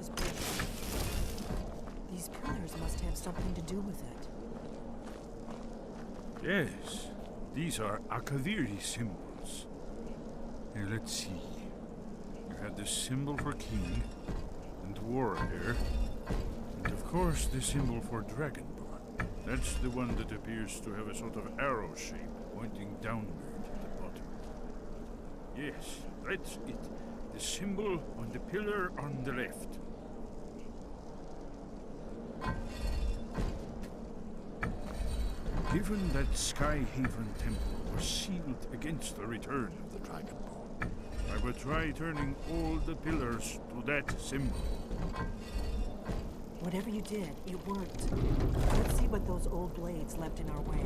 this bridge. These pillars must have something to do with it. Yes, these are Akaviri symbols. Here, let's see. You have the symbol for king and warrior, and of course the symbol for dragonborn. That's the one that appears to have a sort of arrow shape pointing downward at the bottom. Yes, that's it. The symbol on the pillar on the left. Given that Skyhaven Temple was sealed against the return of the Dragonborn, I will try turning all the pillars to that symbol. Whatever you did, it worked. Let's see what those old blades left in our way.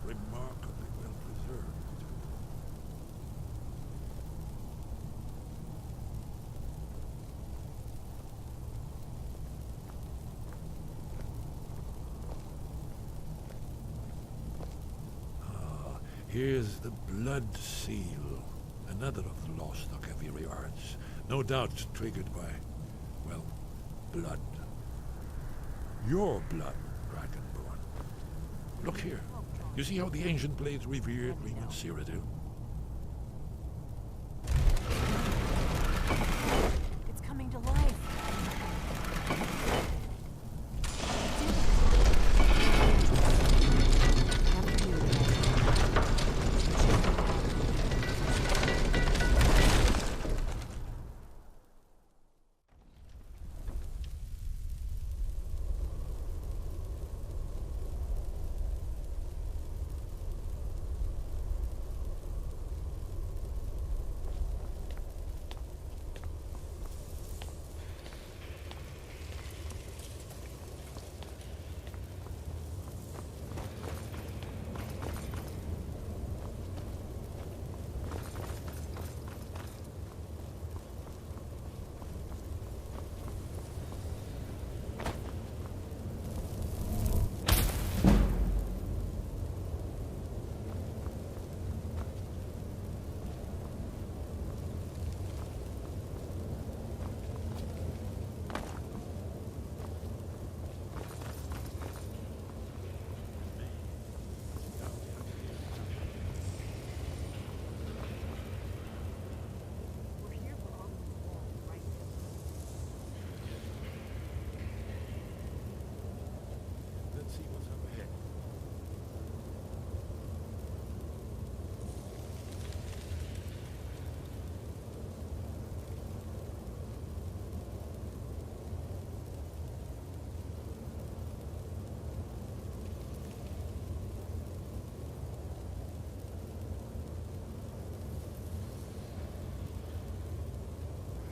Remarkably well preserved. Ah, here's the blood seal, another of the lost Akaviri arts, no doubt triggered by, well, blood. Your blood, Dragonborn. Look here. You see how the ancient blades revered Ring and Cyrodiil? It's coming to life.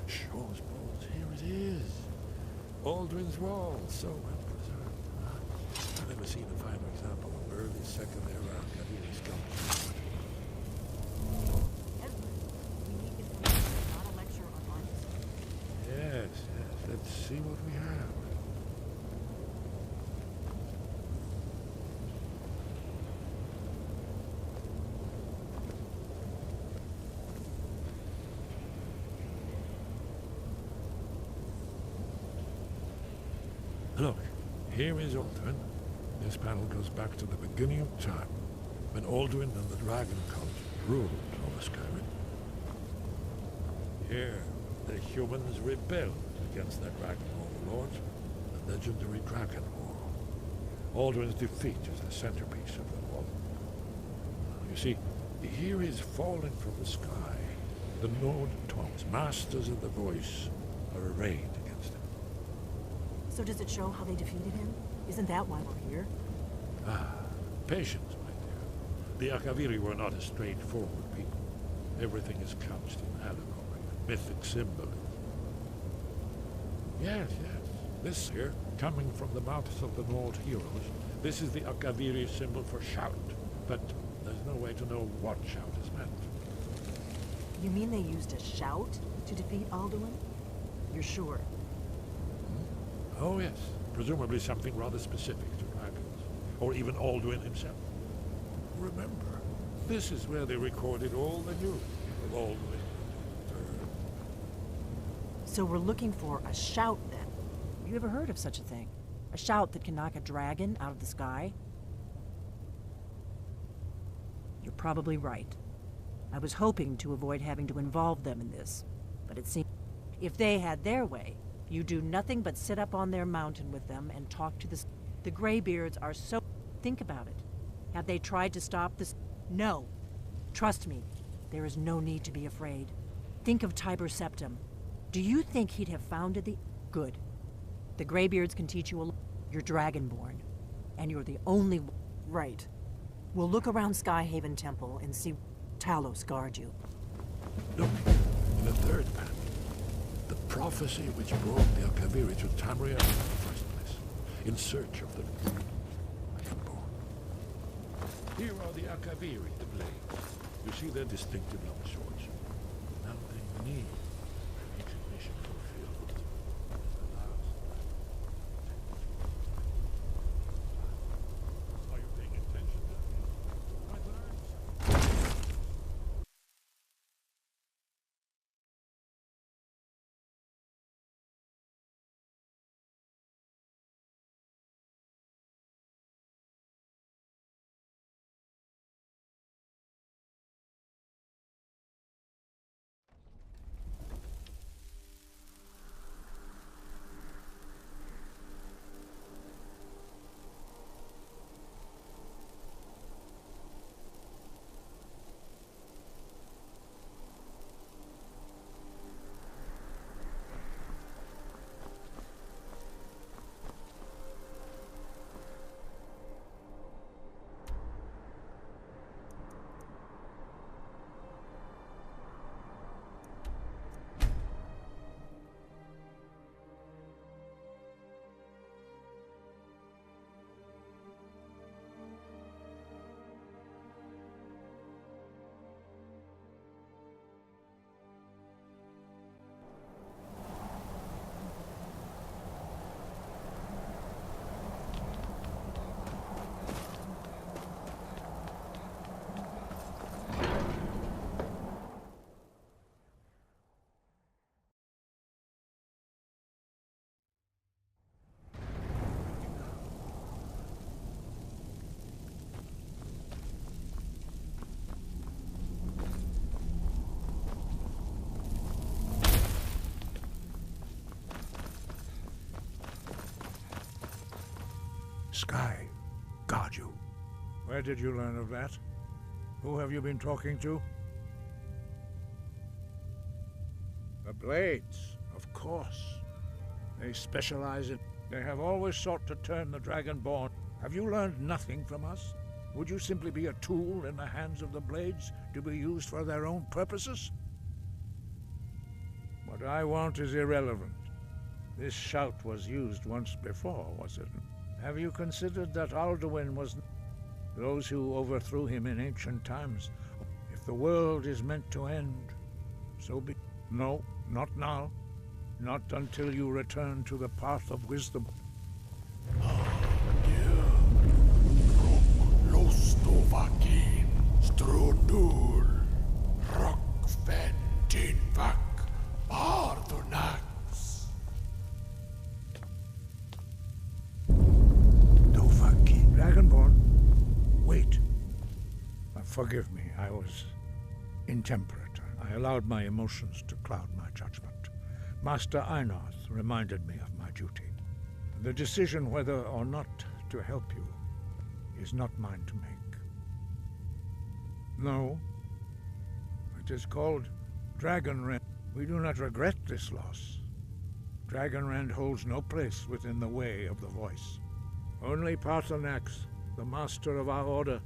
Shaw's Balls, here it is. Aldrin's Wall, so well preserved. I've never seen a finer example of early second era Akaviri sculpture. We need information, not a lecture on art. Yes, yes. Let's see what we have. Look, here is Alduin. This panel goes back to the beginning of time, when Alduin and the Dragon Cult ruled over Skyrim. Here, the humans rebelled against their dragon overlords, the legendary Dragon War. Alduin's defeat is the centerpiece of them all. You see, here is falling from the sky. The Nord Tones, masters of the voice, are arrayed against him. So does it show how they defeated him? Isn't that why we're here? Ah, patience, my dear. The Akaviri were not a straightforward people. Everything is couched in allegory, mythic symbolism. Yes, yes. This here, coming from the mouths of the Nord heroes, this is the Akaviri symbol for shout. But there's no way to know what shout is meant. You mean they used a shout to defeat Alduin? You're sure? Oh, yes. Presumably something rather specific to dragons. Or even Alduin himself. Remember, this is where they recorded all the news of Alduin. So we're looking for a shout, then. Have you ever heard of such a thing? A shout that can knock a dragon out of the sky? You're probably right. I was hoping to avoid having to involve them in this, but it seems if they had their way, you do nothing but sit up on their mountain with them and talk to the Greybeards are so... Think about it. Have they tried to stop this? No. Trust me, there is no need to be afraid. Think of Tiber Septim. Do you think he'd have founded the... Good. The Greybeards can teach you a... You're Dragonborn, and you're the only... Right. We'll look around Skyhaven Temple and see Talos guard you. Look, in the third panel, the prophecy which brought the Akaviri to Tamriel in the first place, in search of the Dragonborn. Here are the Akaviri, the blades. You see their distinctive long swords. Now they need ancient mission fulfilled. The last. Are you paying attention to me? I learned something. Sky, guard you. Where did you learn of that? Who have you been talking to? The Blades, of course. They specialize in... They have always sought to turn the Dragonborn. Have you learned nothing from us? Would you simply be a tool in the hands of the Blades to be used for their own purposes? What I want is irrelevant. This shout was used once before, was it? Have you considered that Alduin was... Those who overthrew him in ancient times? If the world is meant to end, so be... No, not now. Not until you return to the path of wisdom. Lostovakin, Strondur, Rockfen, Tinvak, Bardonax. Forgive me, I was intemperate. I allowed my emotions to cloud my judgment. Master Einarth reminded me of my duty. The decision whether or not to help you is not mine to make. No, it is called Dragonrend. We do not regret this loss. Dragonrend holds no place within the way of the Voice. Only Paarthurnax, the master of our order.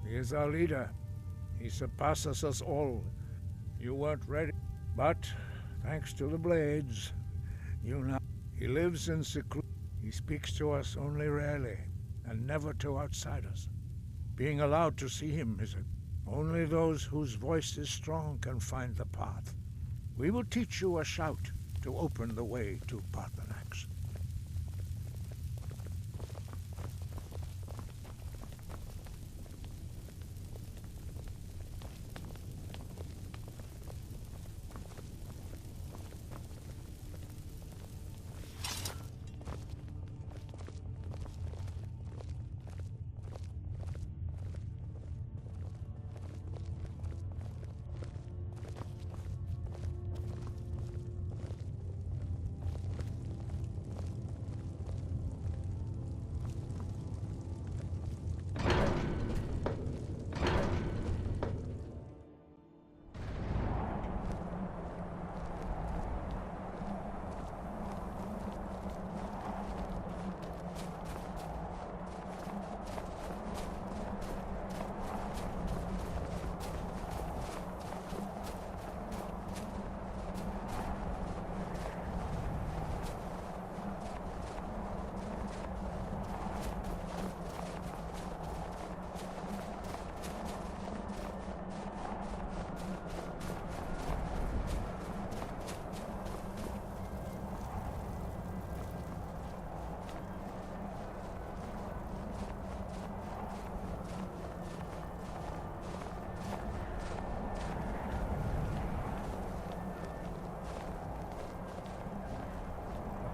He is our leader. He surpasses us all. You weren't ready, but thanks to the blades, you know. He lives in seclusion. He speaks to us only rarely, and never to outsiders. Being allowed to see him is only those whose voice is strong can find the path. We will teach you a shout to open the way to Paarthurnax.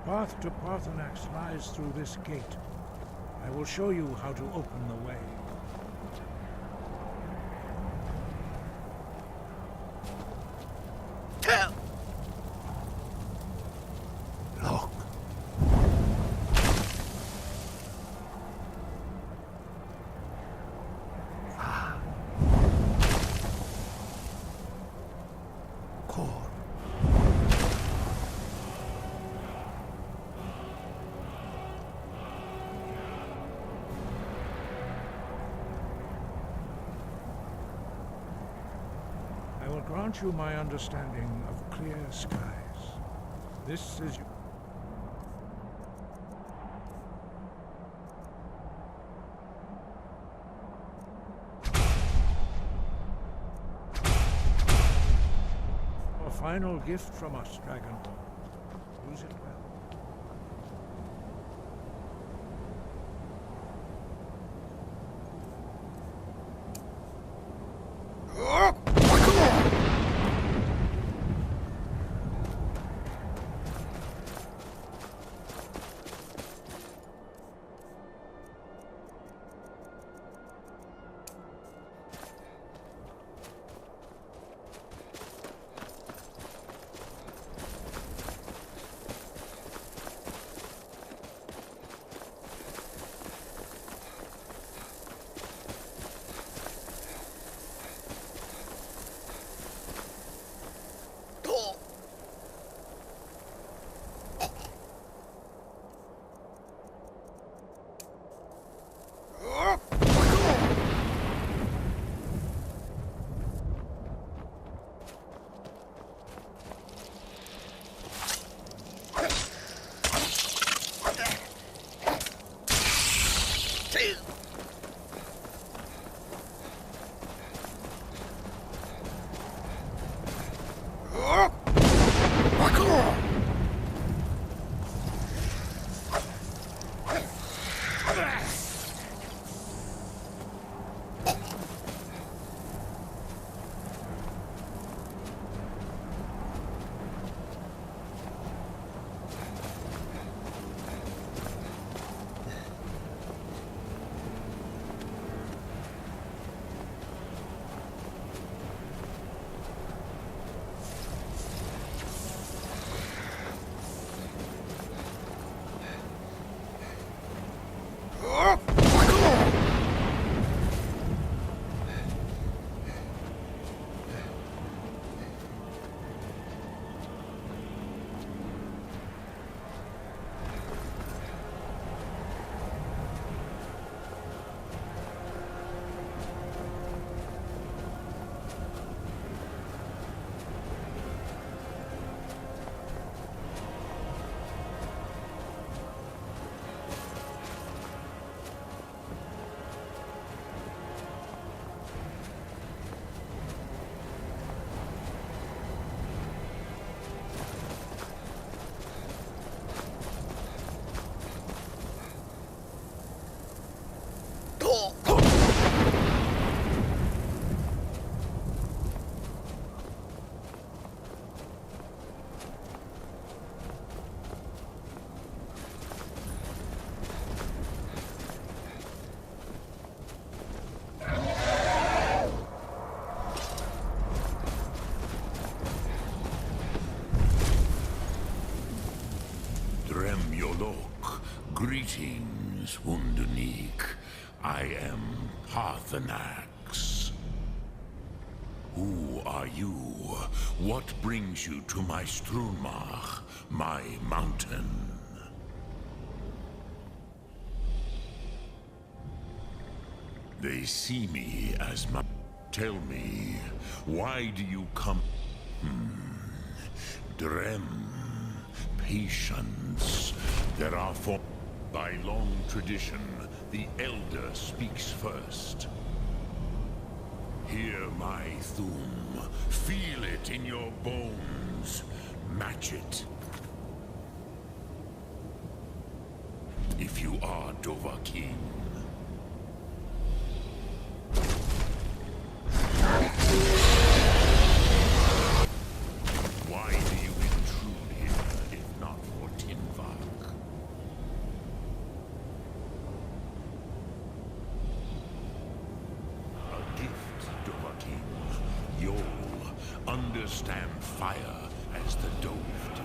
The path to Paarthurnax lies through this gate. I will show you how to open the way. Look. Core. I will grant you my understanding of clear skies. This is... a final gift from us, Dragonborn. Use it well. Olok, greetings, Wunderneek. I am Parthenax. Who are you? What brings you to my Strunmach, my mountain? They see me as my... Tell me, why do you come? Drem, patience. There are for... By long tradition, the Elder speaks first. Hear my Thum. Feel it in your bones. Match it. If you are Dovahkiin. Why do you intrude here, if not for Tinvak? A gift, Dovahkiin. You'll understand fire as the Dove do.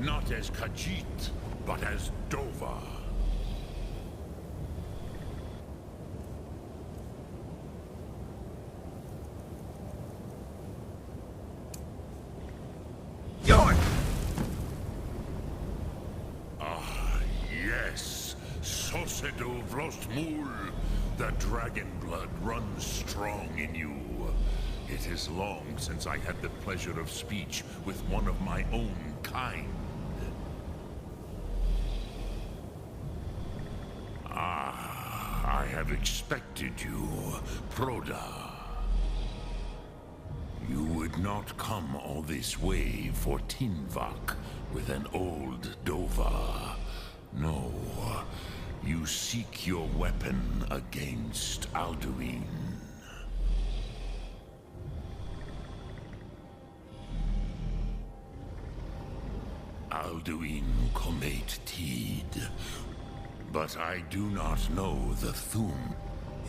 Not as Khajiit, but as Dova. Ah, yes. Sosedo Vrostmul. The dragon blood runs strong in you. It is long since I had the pleasure of speech with one of my own kind. I have expected you, Proda. You would not come all this way for Tinvak with an old Dova. No, you seek your weapon against Alduin. Alduin Comet Tid. But I do not know the Thum.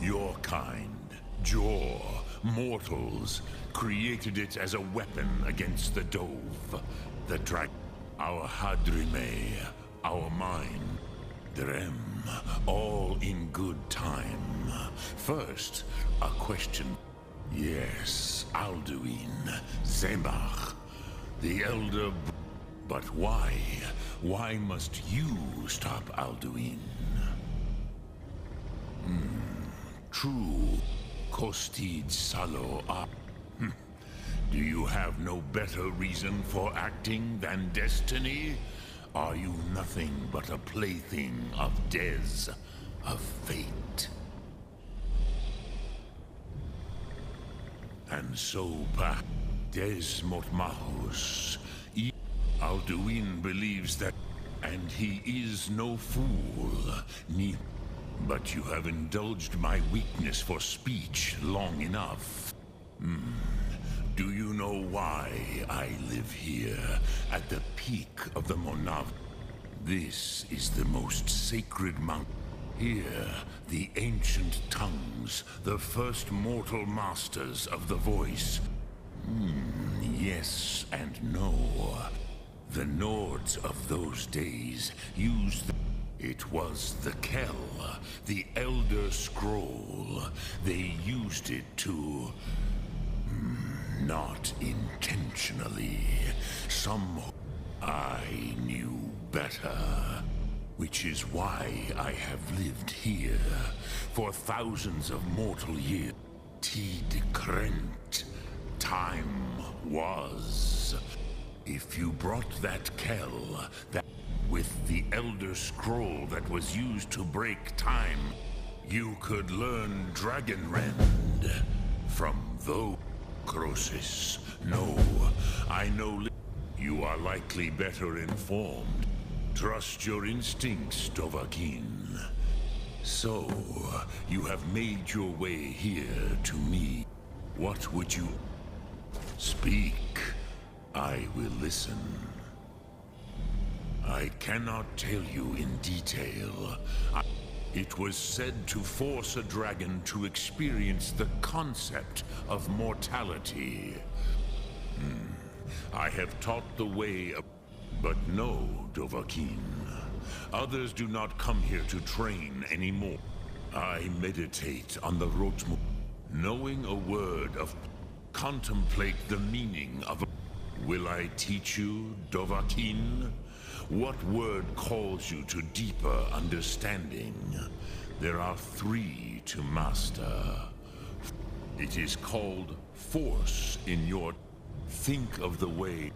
Your kind, Jor, mortals, created it as a weapon against the Dove, the dragon, our Hadrime, our mind, Drem, all in good time. First, a question. Yes, Alduin, Zemach, the Elder... But why? Why must you stop Alduin? True. Kostid Salo up. Do you have no better reason for acting than destiny? Are you nothing but a plaything of Dez, of fate? And so, Dez Motmahus, Alduin believes that, and he is no fool, but you have indulged my weakness for speech long enough. Do you know why I live here, at the peak of the Monav? This is the most sacred mountain. Here, the ancient tongues, the first mortal masters of the voice. Yes and no. The Nords of those days used it was the Kell, the Elder Scroll. They used it to... not intentionally. I knew better. Which is why I have lived here for thousands of mortal years. Tid Krent. Time was... If you brought that Kell, that with the Elder Scroll that was used to break time, you could learn Dragonrend from those Crosis. No, I know you are likely better informed. Trust your instincts, Dovahkiin. So, you have made your way here to me. What would you... Speak. I will listen. I cannot tell you in detail. It was said to force a dragon to experience the concept of mortality. I have taught the way of... But no, Dovahkiin. Others do not come here to train anymore. I meditate on the Rotmu. Knowing a word of... Contemplate the meaning of... Will I teach you, Dovahkiin? What word calls you to deeper understanding? There are 3 to master. It is called force in your... Think of the way.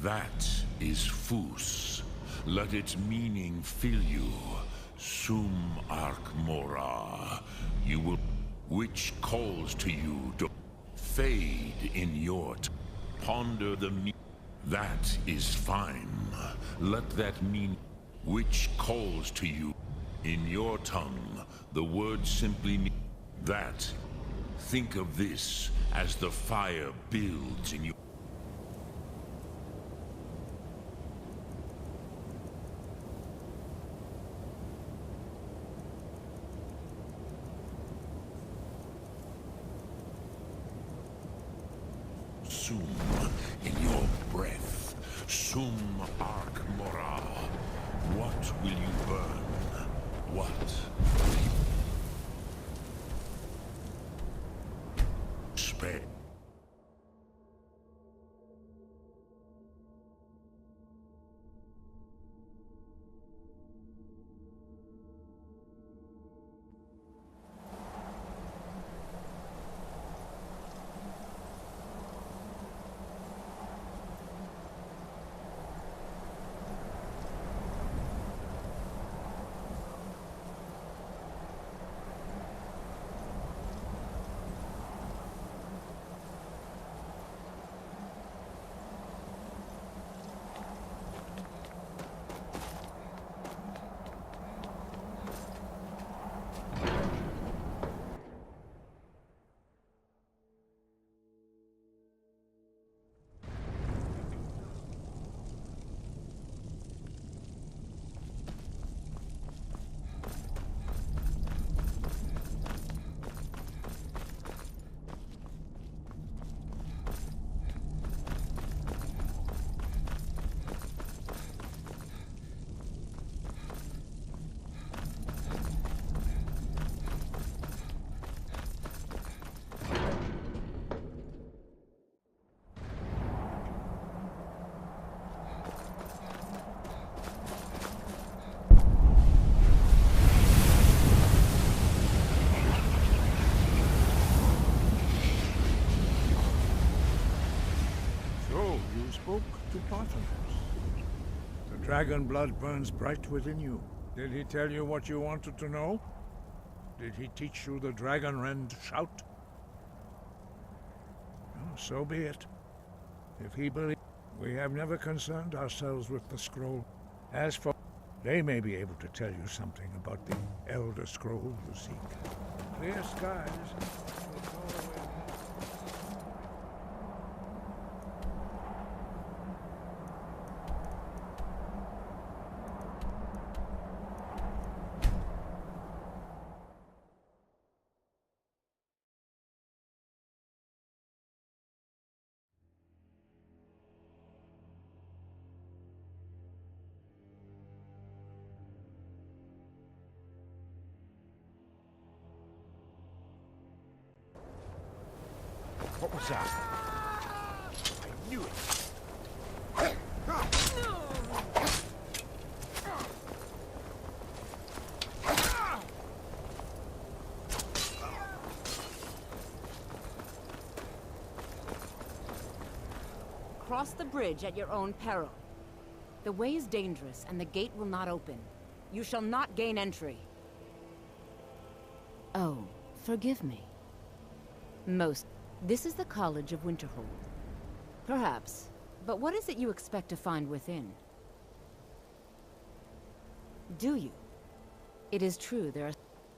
That is Fus. Let its meaning fill you. Sum Ark Mora. You will... Which calls to you to... Fade in your... Ponder the meaning. That is fine. Let that mean... Which calls to you. In your tongue, the word simply means... That. Think of this as the fire builds in you. Sum in your breath. Sum Ark Mora. What will you burn? What will you spare? Spoke to Partheners. The dragon blood burns bright within you. Did he tell you what you wanted to know? Did he teach you the dragon rend shout? Oh, so be it. If he believes, we have never concerned ourselves with the scroll. As for, they may be able to tell you something about the Elder Scroll you seek. Clear skies will call away. What was that? I knew it. Cross the bridge at your own peril. The way is dangerous, and the gate will not open. You shall not gain entry. Oh, forgive me. This is the College of Winterhold. Perhaps. But what is it you expect to find within? Do you? It is true, there are...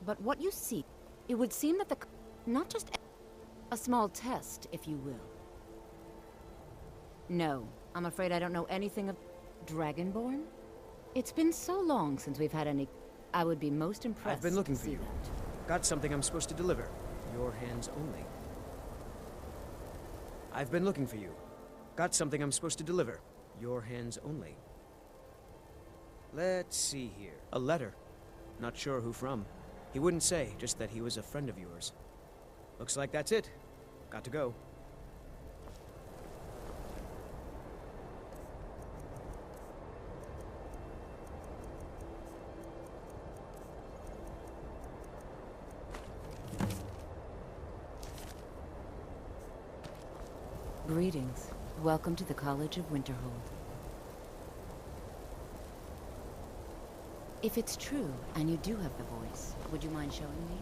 But what you seek, it would seem that not just a small test, if you will. No, I'm afraid I don't know anything of... Dragonborn? It's been so long since we've had any... I would be most impressed I've been looking to for see you. that. Got something I'm supposed to deliver. Your hands only. I've been looking for you. Got something I'm supposed to deliver. Your hands only. Let's see here. A letter. Not sure who from. He wouldn't say, just that he was a friend of yours. Looks like that's it. Got to go. Greetings. Welcome to the College of Winterhold. If it's true, and you do have the voice, would you mind showing me?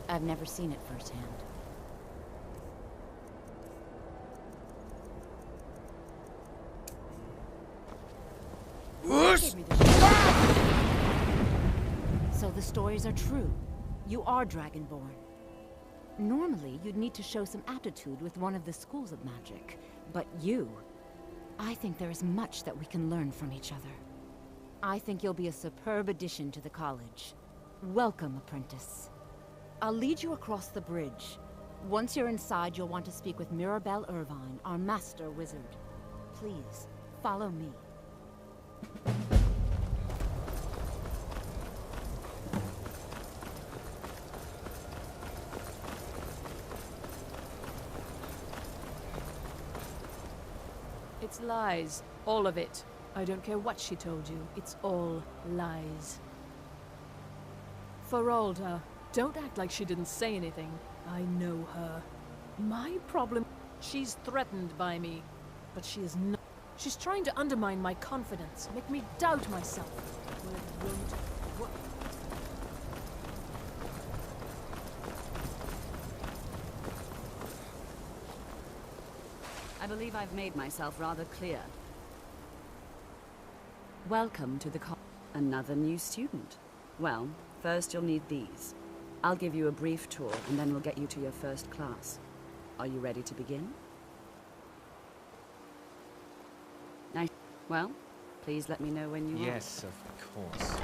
I've never seen it firsthand. Give me the So the stories are true. You are Dragonborn. Normally, you'd need to show some aptitude with one of the schools of magic. But you... I think there is much that we can learn from each other. I think you'll be a superb addition to the college. Welcome, apprentice. I'll lead you across the bridge. Once you're inside, you'll want to speak with Mirabelle Irvine, our master wizard. Please, follow me. It's lies. All of it. I don't care what she told you. It's all lies. Feralda, don't act like she didn't say anything. I know her. My problem... She's threatened by me. But she is not... She's trying to undermine my confidence. Make me doubt myself. Well, it won't work. I believe I've made myself rather clear. Welcome to the Another new student. Well, first you'll need these. I'll give you a brief tour, and then we'll get you to your first class. Are you ready to begin? Nice. Well, please let me know when you are. Yes, of course.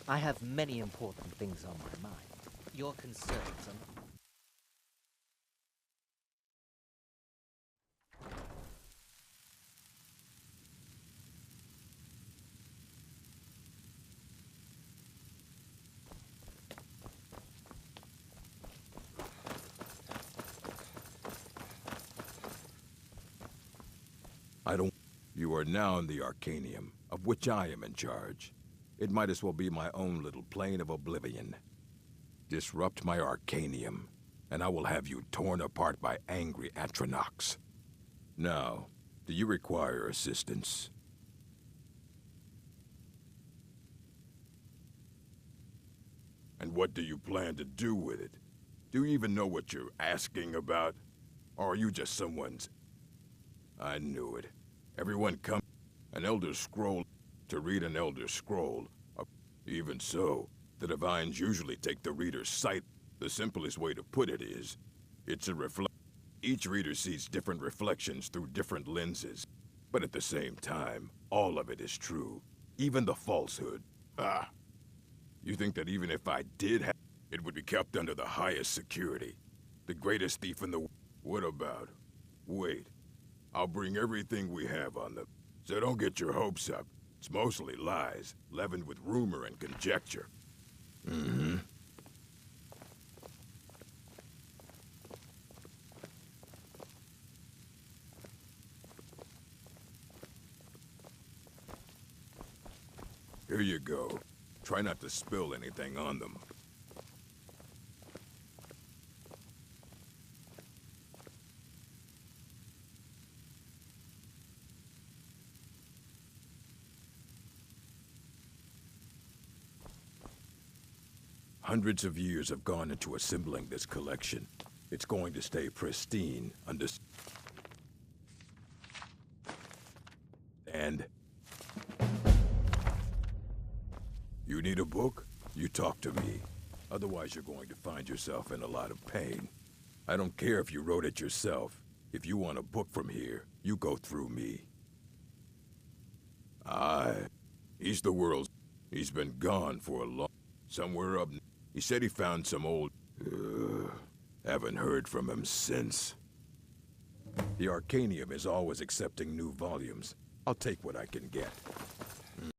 I have many important things on my mind. Your concerns are... You are now in the Arcanium, of which I am in charge. It might as well be my own little plane of oblivion. Disrupt my Arcanium, and I will have you torn apart by angry Atronachs. Now, do you require assistance? And what do you plan to do with it? Do you even know what you're asking about? Or are you just someone's... I knew it. Everyone come... An Elder Scroll... To read an Elder Scroll. Even so, the Divines usually take the reader's sight. The simplest way to put it is, it's a Each reader sees different reflections through different lenses. But at the same time, all of it is true. Even the falsehood. Ah. You think that even if I did have... It would be kept under the highest security. The greatest thief in the... What about? Wait. I'll bring everything we have on them. So don't get your hopes up. It's mostly lies, leavened with rumor and conjecture. Mm-hmm. Here you go. Try not to spill anything on them. Hundreds of years have gone into assembling this collection. It's going to stay pristine, And... You need a book? You talk to me. Otherwise, you're going to find yourself in a lot of pain. I don't care if you wrote it yourself. If you want a book from here, you go through me. He's the world's... He's been gone for a long... Somewhere up... He said he found some old... haven't heard from him since. The Arcanium is always accepting new volumes. I'll take what I can get.